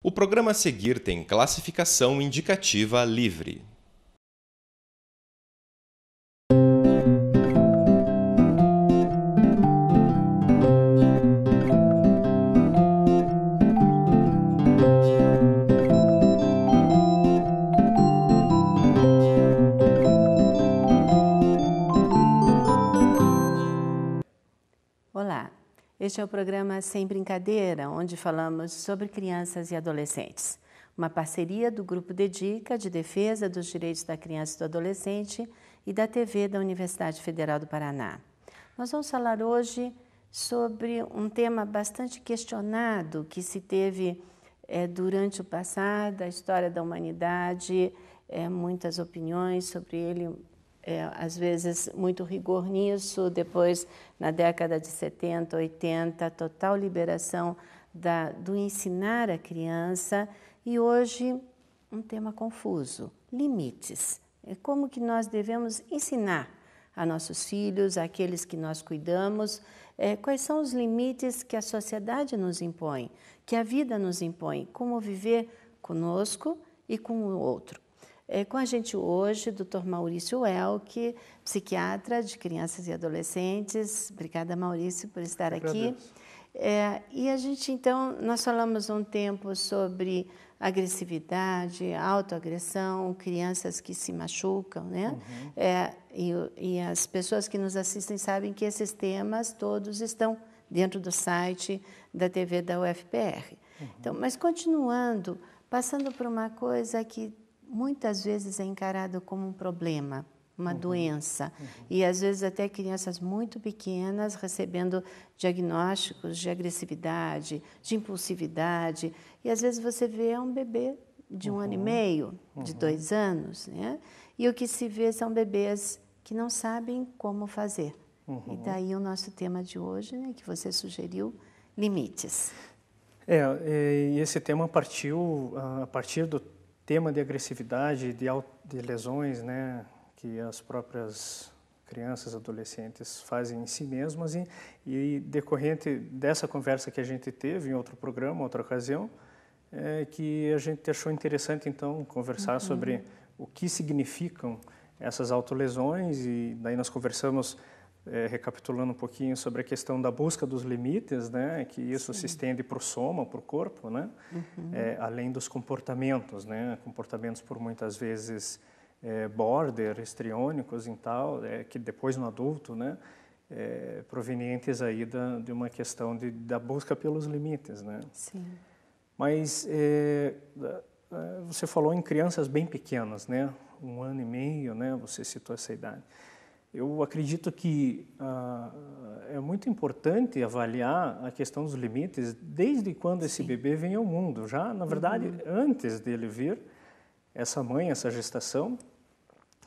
O programa a seguir tem classificação indicativa livre. Olá, este é o programa Sem Brincadeira, onde falamos sobre crianças e adolescentes. Uma parceria do Grupo Dedica de Defesa dos Direitos da Criança e do Adolescente e da TV da Universidade Federal do Paraná. Nós vamos falar hoje sobre um tema bastante questionado que se teve durante o passado, a história da humanidade, muitas opiniões sobre ele, às vezes muito rigor nisso, depois na década de 70, 80, total liberação do ensinar a criança e hoje um tema confuso, limites. Como que nós devemos ensinar a nossos filhos, àqueles que nós cuidamos, quais são os limites que a sociedade nos impõe, que a vida nos impõe, como viver conosco e com o outro. Com a gente hoje, Dr. Maurício Elck, psiquiatra de crianças e adolescentes. Obrigada, Maurício, por estar aqui. E a gente, então, nós falamos um tempo sobre agressividade, autoagressão, crianças que se machucam, né? E as pessoas que nos assistem sabem que esses temas todos estão dentro do site da TV da UFPR. Então, mas continuando, passando por uma coisa que muitas vezes é encarado como um problema, uma doença. E às vezes até crianças muito pequenas recebendo diagnósticos de agressividade, de impulsividade. E às vezes você vê um bebê de 1 ano e meio, de 2 anos, né? E o que se vê são bebês que não sabem como fazer. E daí o nosso tema de hoje, né, que você sugeriu, limites. E esse tema partiu a partir do tema de agressividade, de lesões, né, que as próprias crianças, adolescentes fazem em si mesmas e decorrente dessa conversa que a gente teve em outro programa, outra ocasião, que a gente achou interessante então conversar sobre o que significam essas autolesões e daí nós conversamos recapitulando um pouquinho sobre a questão da busca dos limites, né, que isso se estende para o soma, para o corpo, né, além dos comportamentos, né, comportamentos por muitas vezes border, histriônicos e tal, que depois no adulto, né, provenientes aí de uma questão da busca pelos limites, né. Sim. Mas você falou em crianças bem pequenas, né, 1 ano e meio, né, você citou essa idade. Eu acredito que é muito importante avaliar a questão dos limites desde quando esse bebê vem ao mundo. Já, na verdade, antes dele vir, essa mãe, essa gestação,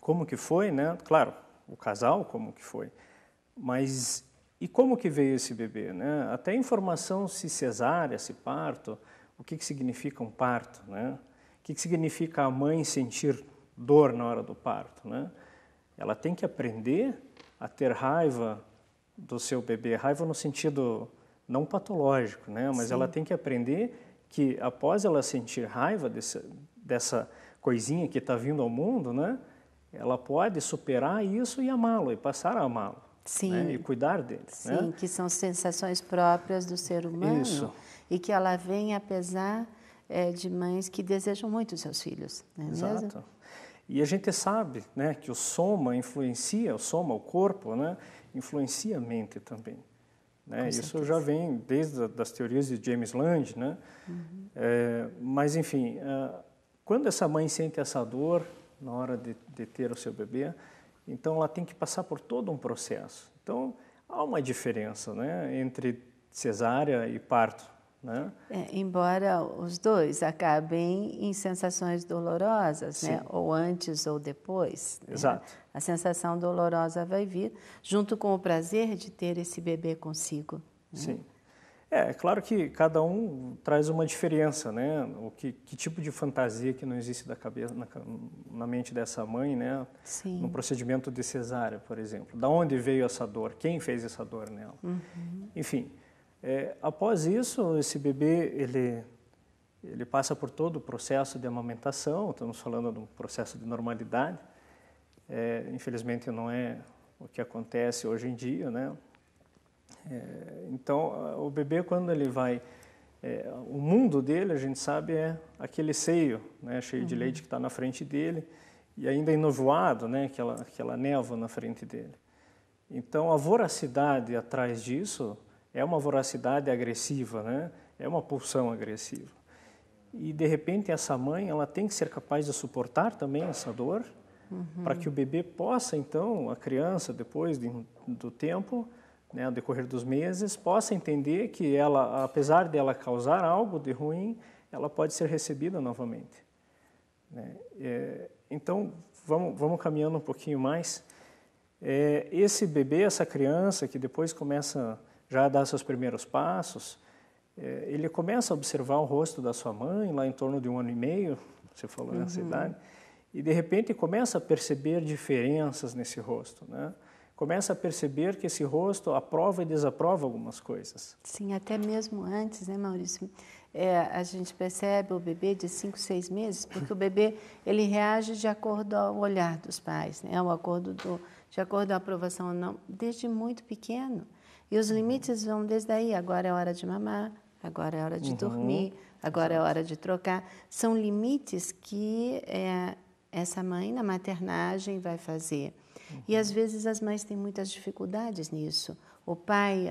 como que foi, né? Claro, o casal, como que foi. Mas e como que veio esse bebê, né? Até informação se cesárea, se parto, o que significa um parto, né? O que significa a mãe sentir dor na hora do parto, né? Ela tem que aprender a ter raiva do seu bebê, raiva no sentido não patológico, né? Mas ela tem que aprender que após ela sentir raiva dessa coisinha que está vindo ao mundo, né? Ela pode superar isso e amá-lo, e passar a amá-lo, né? E cuidar dele. Sim, né? Que são sensações próprias do ser humano. Isso. E que ela vem apesar de mães que desejam muito os seus filhos, não é Exato. mesmo? E a gente sabe, né, que o soma influencia, o corpo, né, influencia a mente também. Né? Isso já vem desde as teorias de James Lange, né? Mas, enfim, quando essa mãe sente essa dor na hora de ter o seu bebê, então ela tem que passar por todo um processo. Então, há uma diferença, né, entre cesárea e parto. Né? Embora os dois acabem em sensações dolorosas, né? Ou antes ou depois. Exato. Né? A sensação dolorosa vai vir junto com o prazer de ter esse bebê consigo. Né? Sim. É claro que cada um traz uma diferença, né? Que tipo de fantasia que não existe da cabeça, na mente dessa mãe, né? Sim. No procedimento de cesárea, por exemplo. Da onde veio essa dor? Quem fez essa dor nela? Enfim. Após isso, esse bebê ele passa por todo o processo de amamentação, estamos falando de um processo de normalidade, infelizmente não é o que acontece hoje em dia, né? Então, o bebê, quando ele vai, o mundo dele, a gente sabe, é aquele seio, né, cheio de leite que está na frente dele, e ainda enovoado, né, aquela névoa na frente dele. Então, a voracidade atrás disso é uma voracidade agressiva, né? É uma pulsão agressiva. E, de repente, essa mãe ela tem que ser capaz de suportar também essa dor, para que o bebê possa, então, a criança, depois do tempo, né, ao decorrer dos meses, possa entender que ela, apesar de ela causar algo de ruim, ela pode ser recebida novamente. Né? Então, vamos caminhando um pouquinho mais. Esse bebê, essa criança que depois começa já a dar seus primeiros passos, ele começa a observar o rosto da sua mãe, lá em torno de 1 ano e meio, você falou nessa idade, e de repente começa a perceber diferenças nesse rosto, né? Começa a perceber que esse rosto aprova e desaprova algumas coisas. Sim, até mesmo antes, né, Maurício? A gente percebe o bebê de 5, 6 meses, porque o bebê ele reage de acordo ao olhar dos pais, né? De acordo à aprovação ou não, desde muito pequeno. E os limites vão desde aí. Agora é hora de mamar, agora é hora de dormir, agora é hora de trocar. São limites que essa mãe, na maternagem, vai fazer. E, às vezes, as mães têm muitas dificuldades nisso. O pai,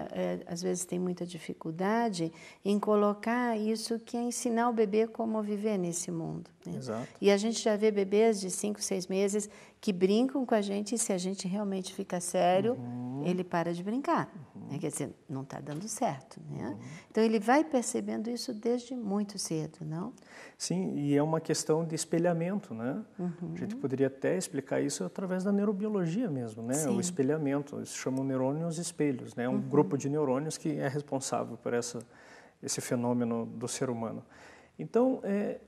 às vezes, tem muita dificuldade em colocar isso que é ensinar o bebê como viver nesse mundo. Né? Exato. E a gente já vê bebês de 5, 6 meses que brincam com a gente e, se a gente realmente fica sério, ele para de brincar. Né? Quer dizer, não está dando certo. Né? Então, ele vai percebendo isso desde muito cedo, não? Sim, e é uma questão de espelhamento, né? A gente poderia até explicar isso através da neurobiologia mesmo, né? Sim. O espelhamento, eles chamam neurônios espelhos, né? Um grupo de neurônios que é responsável por esse fenômeno do ser humano. Então, é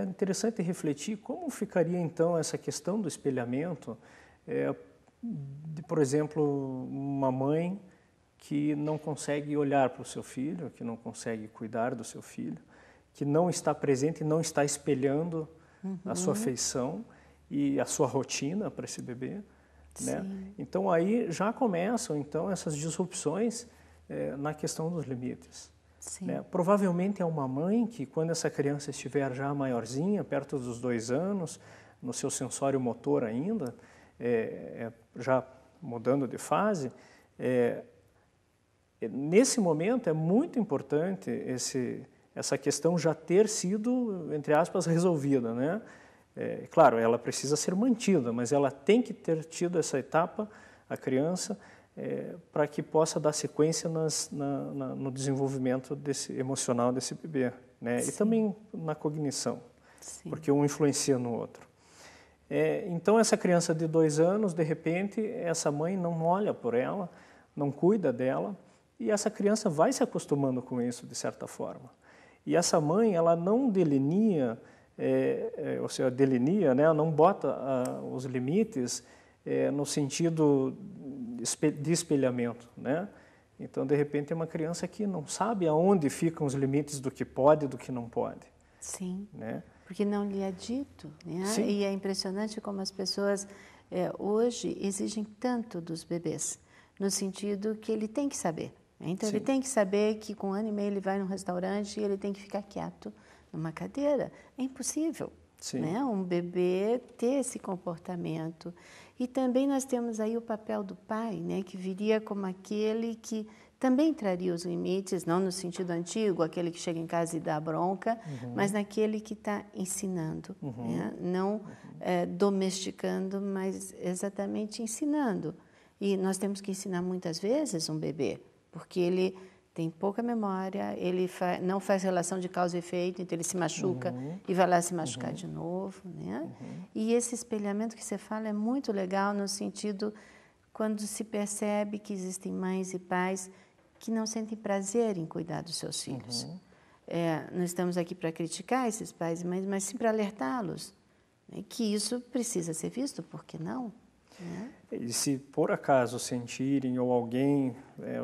interessante refletir como ficaria, então, essa questão do espelhamento de, por exemplo, uma mãe que não consegue olhar para o seu filho, que não consegue cuidar do seu filho, que não está presente e não está espelhando a sua afeição e a sua rotina para esse bebê, né? Então aí já começam então essas disrupções na questão dos limites. Né? Provavelmente é uma mãe que, quando essa criança estiver já maiorzinha, perto dos 2 anos, no seu sensório motor ainda, já mudando de fase, nesse momento é muito importante essa questão já ter sido, entre aspas, resolvida, né? Claro, ela precisa ser mantida, mas ela tem que ter tido essa etapa, a criança, para que possa dar sequência no desenvolvimento emocional desse bebê, né? E também na cognição, porque um influencia no outro. Então, essa criança de 2 anos, de repente, essa mãe não olha por ela, não cuida dela, e essa criança vai se acostumando com isso, de certa forma. E essa mãe, ela não delinea, ou seja, né, não bota os limites no sentido de espelhamento, né? Então, de repente, é uma criança que não sabe aonde ficam os limites do que pode e do que não pode. Sim, né? Porque não lhe é dito. Né? Sim. E é impressionante como as pessoas hoje exigem tanto dos bebês, no sentido que ele tem que saber. Então, Sim. ele tem que saber que com 1 ano e meio ele vai num restaurante e ele tem que ficar quieto numa cadeira. É impossível, né? Um bebê ter esse comportamento. E também nós temos aí o papel do pai, né? Que viria como aquele que também traria os limites, não no sentido antigo, aquele que chega em casa e dá bronca, mas naquele que está ensinando, né? Não domesticando, mas exatamente ensinando. E nós temos que ensinar muitas vezes um bebê, porque ele tem pouca memória, ele não faz relação de causa e efeito, então ele se machuca e vai lá se machucar de novo, né? E esse espelhamento que você fala é muito legal no sentido quando se percebe que existem mães e pais que não sentem prazer em cuidar dos seus filhos. Não estamos aqui para criticar esses pais e mães, mas sim para alertá-los, né, que isso precisa ser visto, por que não? E se por acaso sentirem ou alguém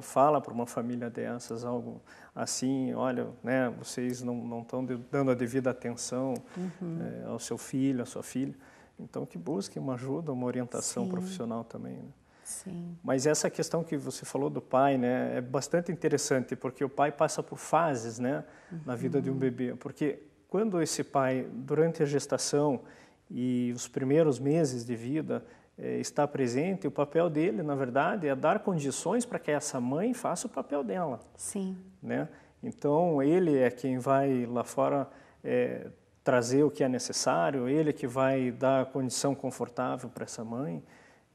fala para uma família dessas algo assim, olha, né, vocês não estão dando a devida atenção ao seu filho, à sua filha, então que busque uma ajuda, uma orientação profissional também, né? Sim. Mas essa questão que você falou do pai, né, é bastante interessante, porque o pai passa por fases, né, na vida de um bebê. Porque quando esse pai, durante a gestação e os primeiros meses de vida, está presente, o papel dele, na verdade, é dar condições para que essa mãe faça o papel dela. Sim. Né? Então, ele é quem vai lá fora trazer o que é necessário, ele é que vai dar a condição confortável para essa mãe.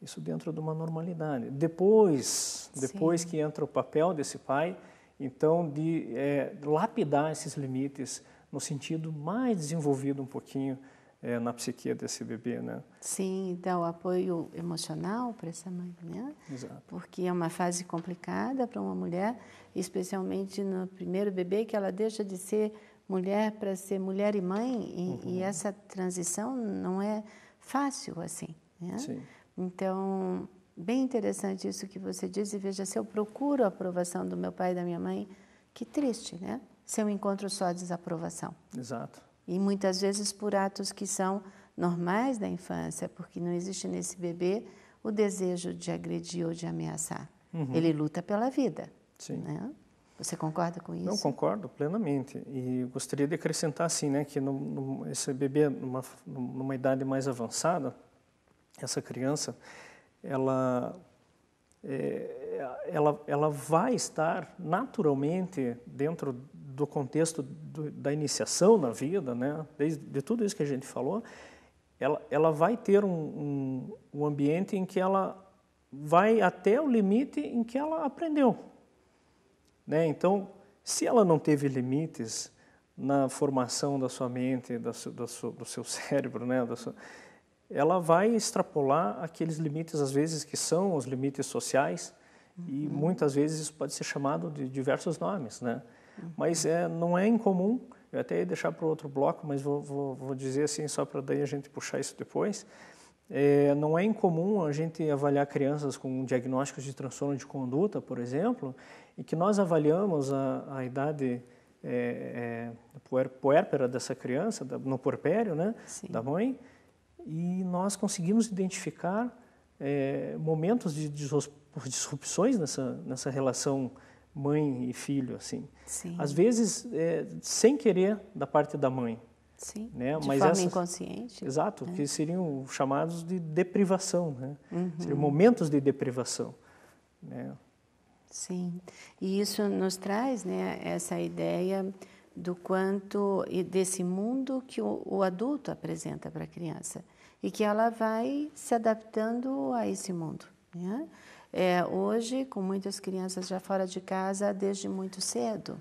Isso dentro de uma normalidade. Depois que entra o papel desse pai, então, de lapidar esses limites no sentido mais desenvolvido um pouquinho na psique desse bebê, né? Sim, dar o apoio emocional para essa mãe, né? Exato. Porque é uma fase complicada para uma mulher, especialmente no primeiro bebê, que ela deixa de ser mulher para ser mulher e mãe, e essa transição não é fácil assim, né? Sim. Então, bem interessante isso que você diz, e veja, se eu procuro a aprovação do meu pai e da minha mãe, que triste, né? Se eu encontro só a desaprovação. Exato. E muitas vezes por atos que são normais da infância, porque não existe nesse bebê o desejo de agredir ou de ameaçar. Ele luta pela vida. Sim. Né? Você concorda com isso? Não, concordo plenamente. E gostaria de acrescentar assim, né, que esse bebê, numa idade mais avançada, essa criança, ela vai estar naturalmente dentro do contexto da iniciação na vida, né? De tudo isso que a gente falou, ela vai ter um ambiente em que ela vai até o limite em que ela aprendeu, né? Então, se ela não teve limites na formação da sua mente, do seu cérebro, né? Ela vai extrapolar aqueles limites, às vezes, que são os limites sociais, e muitas vezes isso pode ser chamado de diversos nomes, né? Mas não é incomum, eu até ia deixar para o outro bloco, mas vou dizer assim, só para daí a gente puxar isso depois. Não é incomum a gente avaliar crianças com diagnósticos de transtorno de conduta, por exemplo, e que nós avaliamos a idade puérpera dessa criança, no puerpério, né, da mãe, e nós conseguimos identificar momentos de disrupções nessa relação mãe e filho, assim. Sim. Às vezes, sem querer, da parte da mãe. Sim, né? de forma inconsciente. Exato, que seriam chamados de deprivação, né? Seriam momentos de deprivação, né? Sim, e isso nos traz, né, essa ideia do quanto desse mundo que o adulto apresenta para a criança e que ela vai se adaptando a esse mundo, né? Hoje, com muitas crianças já fora de casa desde muito cedo,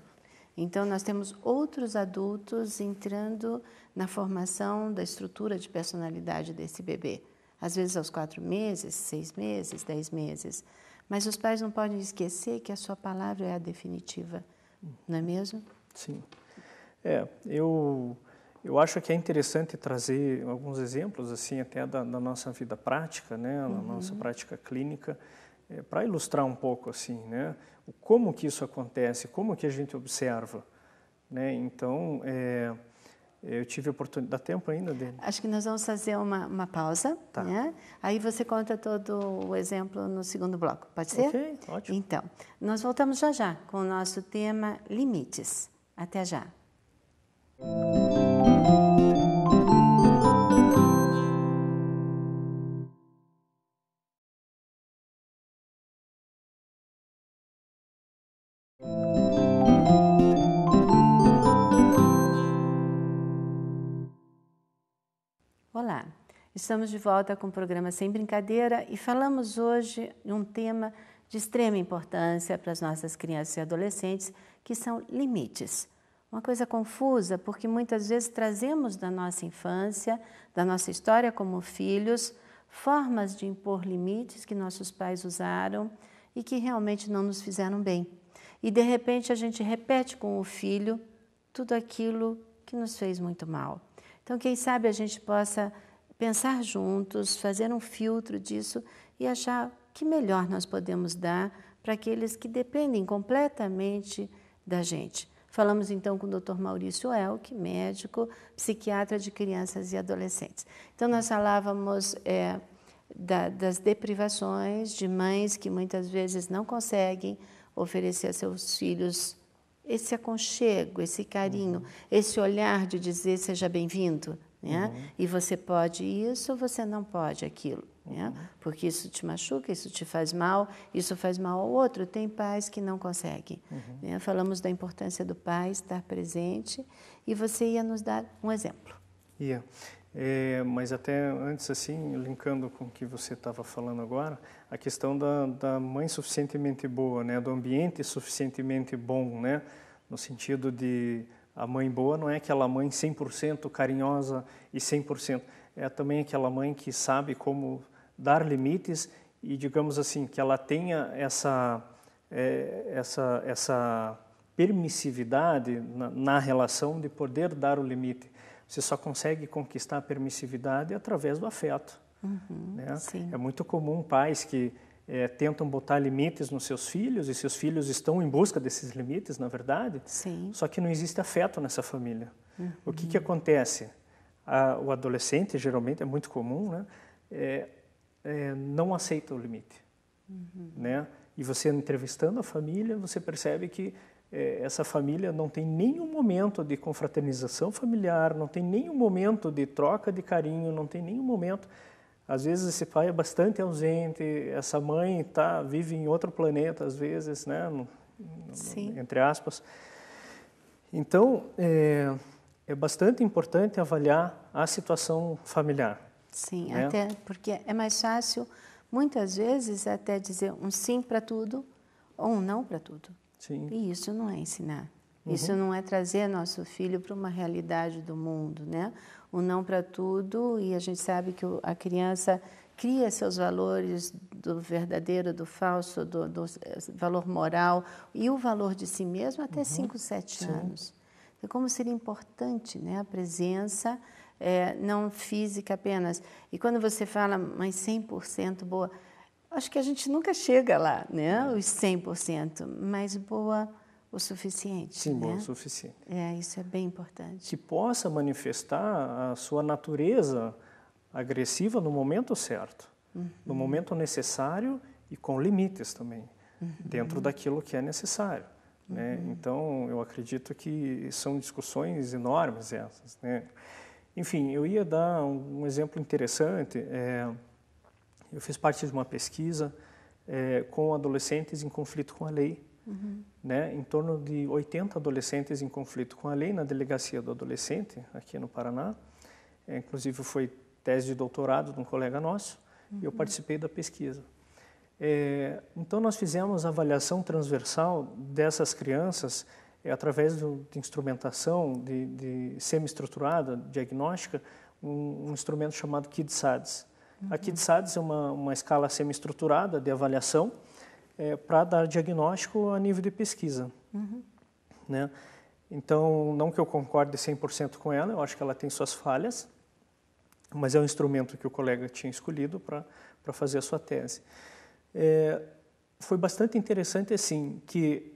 então nós temos outros adultos entrando na formação da estrutura de personalidade desse bebê, às vezes aos 4 meses, 6 meses, 10 meses. Mas os pais não podem esquecer que a sua palavra é a definitiva, não é mesmo? Sim. Eu acho que é interessante trazer alguns exemplos assim até da nossa vida prática, né, na nossa prática clínica, para ilustrar um pouco assim, né, como que isso acontece, como que a gente observa, né? Então, eu tive a oportunidade, dá tempo ainda de... Acho que nós vamos fazer uma pausa, tá, né? Aí você conta todo o exemplo no segundo bloco, pode ser? Ok, ótimo. Então, nós voltamos já já com o nosso tema limites. Até já. Olá, estamos de volta com o programa Sem Brincadeira e falamos hoje de um tema de extrema importância para as nossas crianças e adolescentes, que são limites. Uma coisa confusa, porque muitas vezes trazemos da nossa infância, da nossa história como filhos, formas de impor limites que nossos pais usaram e que realmente não nos fizeram bem. E de repente a gente repete com o filho tudo aquilo que nos fez muito mal. Então, quem sabe a gente possa pensar juntos, fazer um filtro disso e achar que melhor nós podemos dar para aqueles que dependem completamente da gente. Falamos então com o Dr. Maurício Elck, médico, psiquiatra de crianças e adolescentes. Então nós falávamos das deprivações de mães que muitas vezes não conseguem oferecer a seus filhos esse aconchego, esse carinho, esse olhar de dizer seja bem-vindo, né? E você pode isso ou você não pode aquilo, né? Porque isso te machuca, isso te faz mal, isso faz mal ao outro. Tem pais que não conseguem. Né? Falamos da importância do pai estar presente e você ia nos dar um exemplo. Ia. Mas até antes, assim, linkando com o que você estava falando agora, a questão da mãe suficientemente boa, né? Do ambiente suficientemente bom, né? No sentido de a mãe boa não é aquela mãe 100% carinhosa e 100%, é também aquela mãe que sabe como dar limites e, digamos assim, que ela tenha essa permissividade na relação de poder dar o limite. Você só consegue conquistar a permissividade através do afeto. Né? É muito comum pais que tentam botar limites nos seus filhos e seus filhos estão em busca desses limites, na verdade, só que não existe afeto nessa família. O que acontece? O adolescente, geralmente, é muito comum, né? Não aceita o limite. Né? E você entrevistando a família, você percebe que essa família não tem nenhum momento de confraternização familiar, não tem nenhum momento de troca de carinho, não tem nenhum momento. Às vezes esse pai é bastante ausente, essa mãe vive em outro planeta, às vezes, né? Entre aspas. Então, é bastante importante avaliar a situação familiar. Sim, né? Até porque é mais fácil, muitas vezes, até dizer um sim para tudo ou um não para tudo. Sim. E isso não é ensinar. Isso não é trazer nosso filho para uma realidade do mundo, né? O não para tudo, e a gente sabe que a criança cria seus valores do verdadeiro, do falso, do valor moral e o valor de si mesmo até 5, 7 anos. Então, como seria importante, né, a presença, não física apenas. E quando você fala, mãe 100% boa, acho que a gente nunca chega lá, né? Os 100%, mas boa o suficiente. Sim, boa né? o suficiente. Isso é bem importante. Que possa manifestar a sua natureza agressiva no momento certo, no momento necessário e com limites também, dentro daquilo que é necessário. Né? Então, eu acredito que são discussões enormes essas. Né? Enfim, eu ia dar um exemplo interessante. Eu fiz parte de uma pesquisa com adolescentes em conflito com a lei. Né? Em torno de 80 adolescentes em conflito com a lei na Delegacia do Adolescente, aqui no Paraná. Inclusive, foi tese de doutorado de um colega nosso, e eu participei da pesquisa. Então, nós fizemos a avaliação transversal dessas crianças através de instrumentação de semi-estruturada, diagnóstica, um instrumento chamado KidSADS. A KidSADS é uma escala semi-estruturada de avaliação para dar diagnóstico a nível de pesquisa. Né? Então, não que eu concorde 100% com ela, eu acho que ela tem suas falhas, mas é um instrumento que o colega tinha escolhido para fazer a sua tese. Foi bastante interessante, assim, que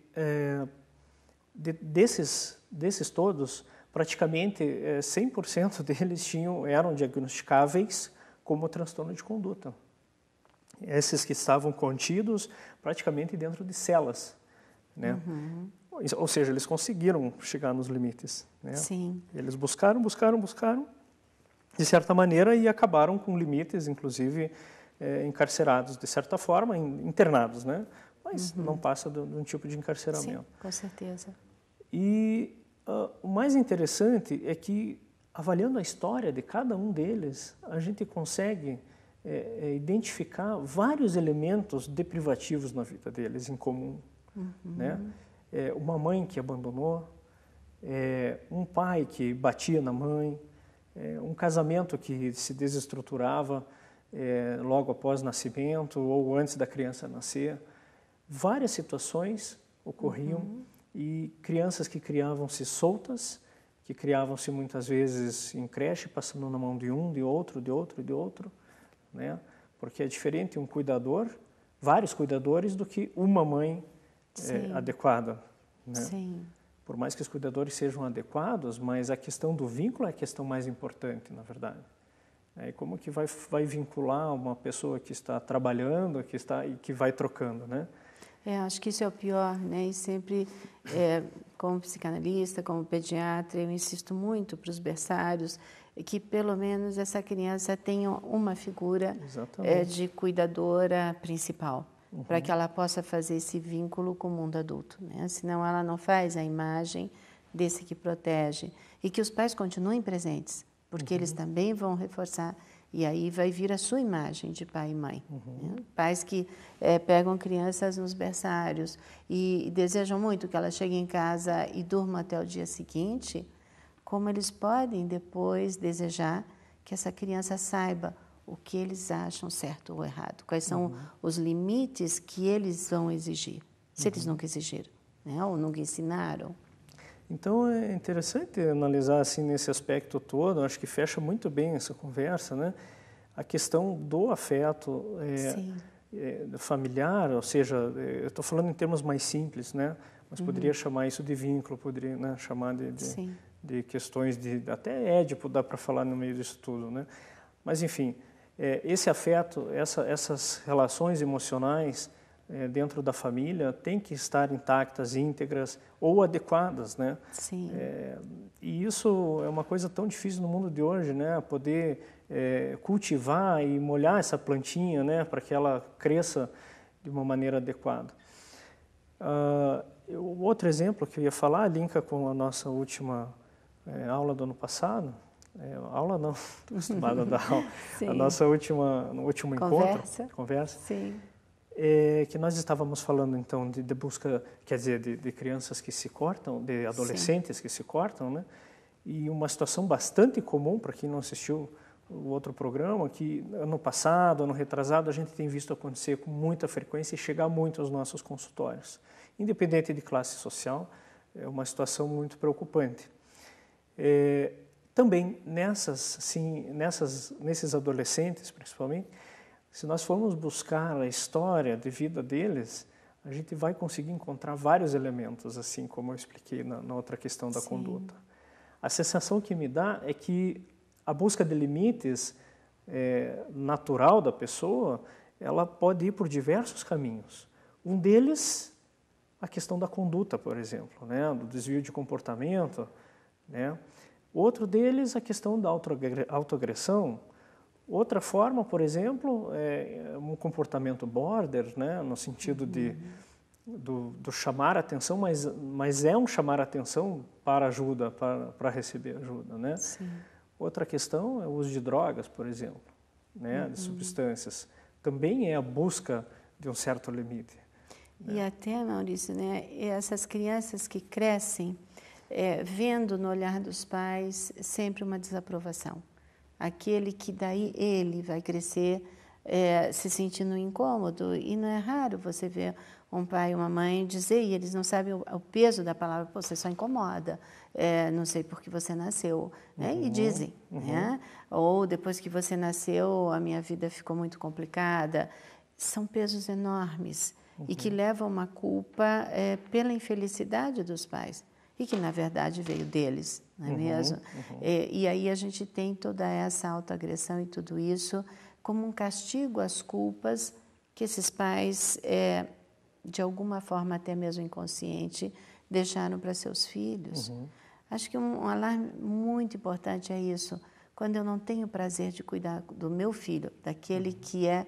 desses todos, praticamente 100% deles eram diagnosticáveis como transtorno de conduta. Esses que estavam contidos praticamente dentro de celas, né? Ou seja, eles conseguiram chegar nos limites. Né? Sim. Eles buscaram, de certa maneira, e acabaram com limites, inclusive encarcerados, de certa forma, internados, né? Mas não passa de um tipo de encarceramento. Sim, com certeza. E o mais interessante é que, avaliando a história de cada um deles, a gente consegue identificar vários elementos deprivativos na vida deles em comum. Né? Uma mãe que abandonou, um pai que batia na mãe, um casamento que se desestruturava logo após o nascimento ou antes da criança nascer. Várias situações ocorriam e crianças que criavam-se soltas, que criavam-se muitas vezes em creche, passando na mão de um, de outro, né? Porque é diferente um cuidador, vários cuidadores, do que uma mãe adequada, né? Sim. Por mais que os cuidadores sejam adequados, mas a questão do vínculo é a questão mais importante, na verdade. E como que vai vincular uma pessoa que está trabalhando, que vai trocando, né? Acho que isso é o pior, né? E sempre, como psicanalista, como pediatra, eu insisto muito para os berçários que pelo menos essa criança tenha uma figura de cuidadora principal, para que ela possa fazer esse vínculo com o mundo adulto, né? Senão ela não faz a imagem desse que protege. E que os pais continuem presentes, porque eles também vão reforçar. E aí vai vir a sua imagem de pai e mãe. Né? Pais que pegam crianças nos berçários e desejam muito que ela chegue em casa e durma até o dia seguinte, como eles podem depois desejar que essa criança saiba o que eles acham certo ou errado, quais são os limites que eles vão exigir, se eles nunca exigiram, né? Ou nunca ensinaram. Então é interessante analisar assim nesse aspecto todo, acho que fecha muito bem essa conversa, né? A questão do afeto familiar, ou seja, eu estou falando em termos mais simples, né? Mas poderia chamar isso de vínculo, poderia, né, chamar de questões de até Édipo dá para falar no meio disso tudo, né? Mas enfim, esse afeto, essas relações emocionais dentro da família tem que estar intactas, íntegras ou adequadas, né? Sim. E isso é uma coisa tão difícil no mundo de hoje, né? Poder cultivar e molhar essa plantinha, né? Para que ela cresça de uma maneira adequada. Outro exemplo que eu ia falar linka com a nossa última aula do ano passado. Aula não, estou acostumada a dar aula. A nossa no último conversa. Sim. Que nós estávamos falando então de busca, quer dizer, de crianças que se cortam, de adolescentes que se cortam, né? E uma situação bastante comum para quem não assistiu o outro programa, que ano passado, ano retrasado, a gente tem visto acontecer com muita frequência e chegar muito aos nossos consultórios. Independente de classe social, é uma situação muito preocupante. Também nesses adolescentes, principalmente, se nós formos buscar a história de vida deles, a gente vai conseguir encontrar vários elementos, assim como eu expliquei na outra questão da conduta. A sensação que me dá é que a busca de limites natural da pessoa, ela pode ir por diversos caminhos. Um deles, a questão da conduta, por exemplo, né? Do desvio de comportamento, né? Outro deles, a questão da autoagressão. Outra forma, por exemplo, é um comportamento border, né? No sentido do chamar a atenção, mas é um chamar a atenção para ajuda, para receber ajuda, né? Sim. Outra questão é o uso de drogas, por exemplo, né? De substâncias. Também é a busca de um certo limite. E até, Maurício, né? Essas crianças que crescem vendo no olhar dos pais sempre uma desaprovação. Aquele que daí ele vai crescer se sentindo incômodo. E não é raro você ver um pai e uma mãe dizer, e eles não sabem o peso da palavra, pô, você só incomoda, não sei por que você nasceu, né? E dizem, né? Ou depois que você nasceu, a minha vida ficou muito complicada. São pesos enormes e que levam uma culpa pela infelicidade dos pais. E que, na verdade, veio deles, não é mesmo? E aí a gente tem toda essa autoagressão e tudo isso como um castigo às culpas que esses pais, de alguma forma, até mesmo inconsciente, deixaram para seus filhos. Acho que um alarme muito importante é isso. Quando eu não tenho o prazer de cuidar do meu filho, daquele que é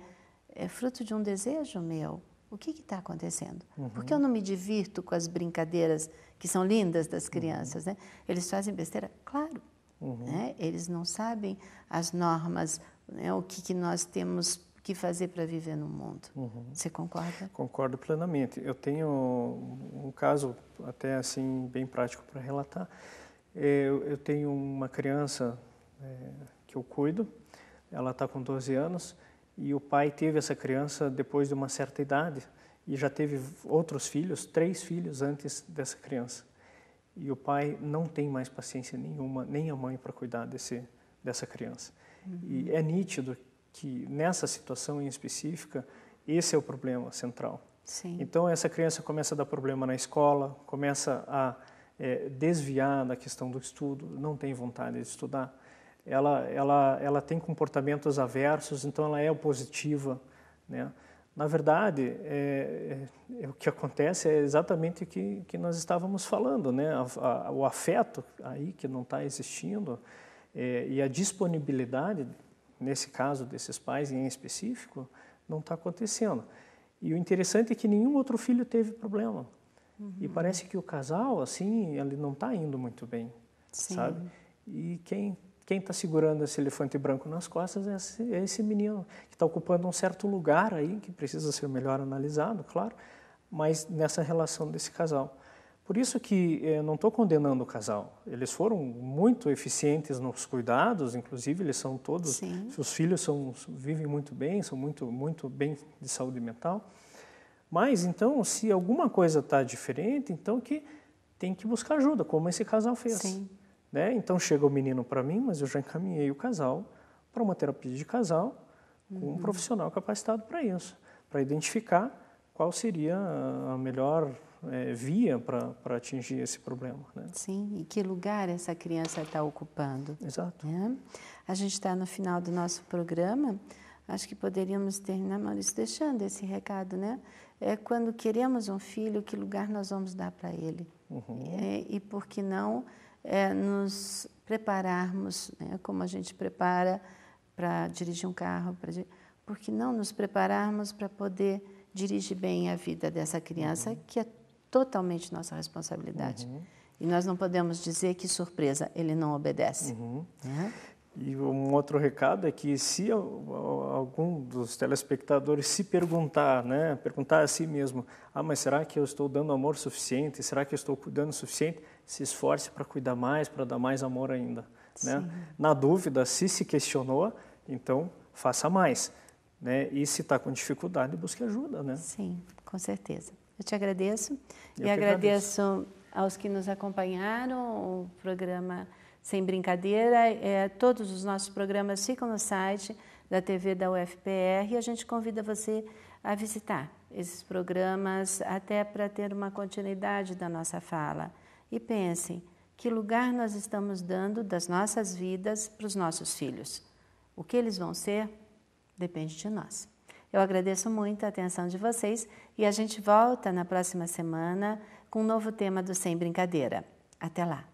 fruto de um desejo meu, o que está acontecendo? Por que eu não me divirto com as brincadeiras que são lindas das crianças, né? Eles fazem besteira? Claro. Né? Eles não sabem as normas, né? O que nós temos que fazer para viver no mundo. Você concorda? Concordo plenamente. Eu tenho um caso até assim bem prático para relatar. Eu tenho uma criança que eu cuido, ela está com 12 anos, e o pai teve essa criança depois de uma certa idade e já teve outros filhos, 3 filhos antes dessa criança. e o pai não tem mais paciência nenhuma, nem a mãe, para cuidar dessa criança. E é nítido que nessa situação em específica, esse é o problema central. Sim. Então, essa criança começa a dar problema na escola, começa a desviar da questão do estudo, não tem vontade de estudar. Ela tem comportamentos aversos, então ela é opositiva, né? Na verdade, o que acontece é exatamente o que nós estávamos falando, né? O afeto aí que não está existindo e a disponibilidade, nesse caso desses pais em específico, não está acontecendo. E o interessante é que nenhum outro filho teve problema. E parece que o casal, assim, ele não está indo muito bem, Sim. sabe? E quem está segurando esse elefante branco nas costas é esse menino, que está ocupando um certo lugar aí, que precisa ser melhor analisado, claro, mas nessa relação desse casal. Por isso que eu não estou condenando o casal. Eles foram muito eficientes nos cuidados, inclusive eles são todos, Sim. seus filhos vivem muito bem, são muito bem de saúde mental. Mas, então, se alguma coisa está diferente, então que tem que buscar ajuda, como esse casal fez. Sim. Né? Então, chega o menino para mim, mas eu já encaminhei o casal para uma terapia de casal com um profissional capacitado para isso, para identificar qual seria a melhor via para atingir esse problema. Né? Sim, e que lugar essa criança está ocupando. Exato. Né? A gente está no final do nosso programa, acho que poderíamos terminar, Maurício, deixando esse recado, né? Quando queremos um filho, que lugar nós vamos dar para ele? E por que não nos prepararmos, né? Como a gente prepara para dirigir um carro, por que não nos prepararmos para poder dirigir bem a vida dessa criança, que é totalmente nossa responsabilidade. E nós não podemos dizer que, surpresa, ele não obedece. Né? E um outro recado é que se algum dos telespectadores se perguntar, né, perguntar a si mesmo, mas será que eu estou dando amor suficiente? Será que eu estou cuidando o suficiente? Se esforce para cuidar mais, para dar mais amor ainda. Né? Na dúvida, se questionou, então faça mais. Né? E se está com dificuldade, busque ajuda. Né? Sim, com certeza. Eu te agradeço. Eu agradeço aos que nos acompanharam, o programa Sem Brincadeira. Todos os nossos programas ficam no site da TV da UFPR e a gente convida você a visitar esses programas até para ter uma continuidade da nossa fala. E pensem, que lugar nós estamos dando das nossas vidas para os nossos filhos? O que eles vão ser depende de nós. Eu agradeço muito a atenção de vocês e a gente volta na próxima semana com um novo tema do Sem Brincadeira. Até lá!